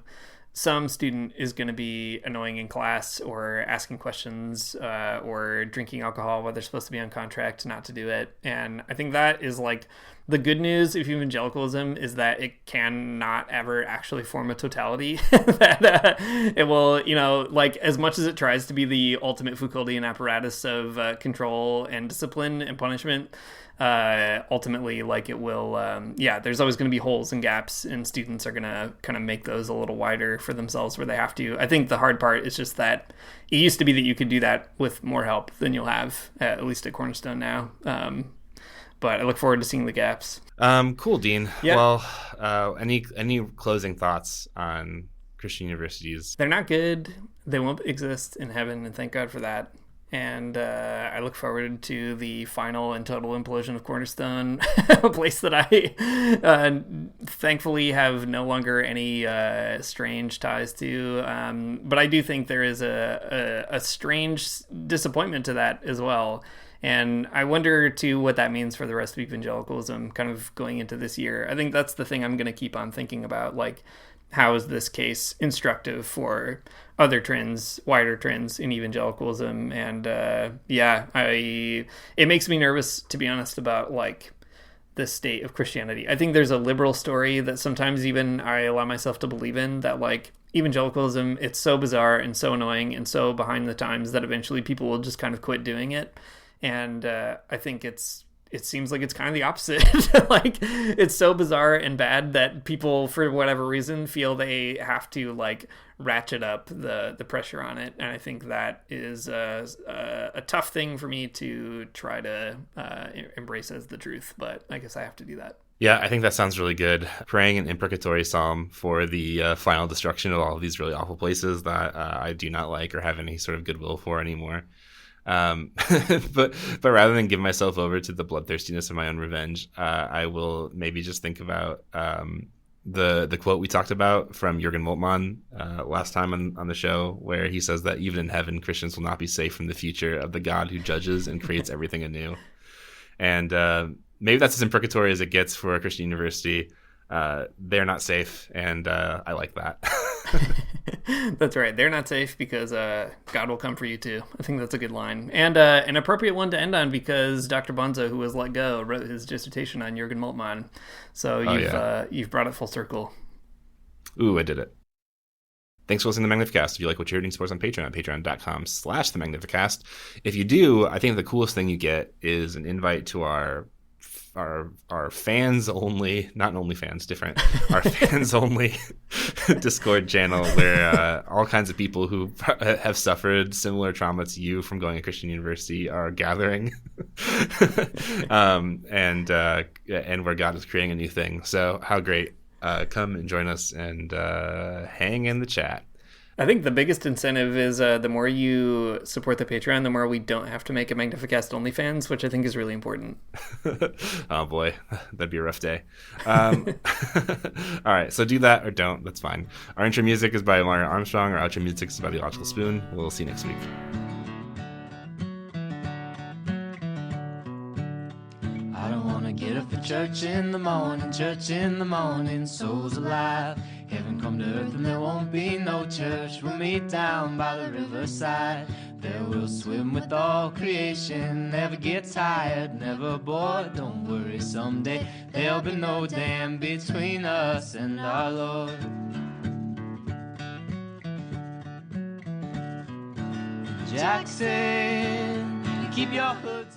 some student is going to be annoying in class or asking questions or drinking alcohol while they're supposed to be on contract not to do it. And I think that is like the good news of evangelicalism is that it cannot ever actually form a totality. That it will, you know, like as much as it tries to be the ultimate Foucauldian apparatus of control and discipline and punishment, ultimately, like it will, there's always going to be holes and gaps, and students are going to kind of make those a little wider for themselves where they have to. I think the hard part is just that it used to be that you could do that with more help than you'll have, at least at Cornerstone now. But I look forward to seeing the gaps. Cool, Dean. Yeah. Well, any closing thoughts on Christian universities? They're not good. They won't exist in heaven, and thank God for that. And I look forward to the final and total implosion of Cornerstone, a place that I thankfully have no longer any strange ties to. But I do think there is a strange disappointment to that as well. And I wonder, too, what that means for the rest of evangelicalism kind of going into this year. I think that's the thing I'm going to keep on thinking about. Like, how is this case instructive for other trends, wider trends in evangelicalism? And it makes me nervous, to be honest, about like the state of Christianity. I think there's a liberal story that sometimes even I allow myself to believe in, that like evangelicalism, it's so bizarre and so annoying and so behind the times that eventually people will just kind of quit doing it. And I think it seems like it's kind of the opposite. Like, it's so bizarre and bad that people, for whatever reason, feel they have to like ratchet up the pressure on it. And I think that is a tough thing for me to try to embrace as the truth. But I guess I have to do that. Yeah, I think that sounds really good. Praying an imprecatory psalm for the final destruction of all of these really awful places that I do not like or have any sort of goodwill for anymore. But rather than give myself over to the bloodthirstiness of my own revenge, I will maybe just think about the quote we talked about from Jürgen Moltmann last time on the show, where he says that even in heaven, Christians will not be safe from the future of the God who judges and creates everything anew. And maybe that's as imprecatory as it gets for a Christian university. They're not safe, and I like that. That's right. They're not safe because God will come for you too. I think that's a good line. And an appropriate one to end on, because Dr. Bonzo, who was let go, wrote his dissertation on Jürgen Moltmann. So you've brought it full circle. Ooh, I did it. Thanks for listening to Magnificast. If you like what you heard, you can support us on Patreon at patreon.com/themagnificast. If you do, I think the coolest thing you get is an invite to our our fans only, not only fans, different, our fans only Discord channel where all kinds of people who have suffered similar trauma to you from going to Christian university are gathering, and where God is creating a new thing. So how great! Come and join us and hang in the chat. I think the biggest incentive is the more you support the Patreon, the more we don't have to make a Magnificast OnlyFans, which I think is really important. Oh boy, that'd be a rough day. All right, so do that or don't. That's fine. Our intro music is by Mario Armstrong. Our outro music is by The Ideological Spoon. We'll see you next week. I don't wanna get up for church in the morning, souls alive. Heaven come to earth and there won't be no church. We'll meet down by the riverside. There we'll swim with all creation. Never get tired, never bored. Don't worry, someday there'll be no dam between us and our Lord. Jackson, keep your hoods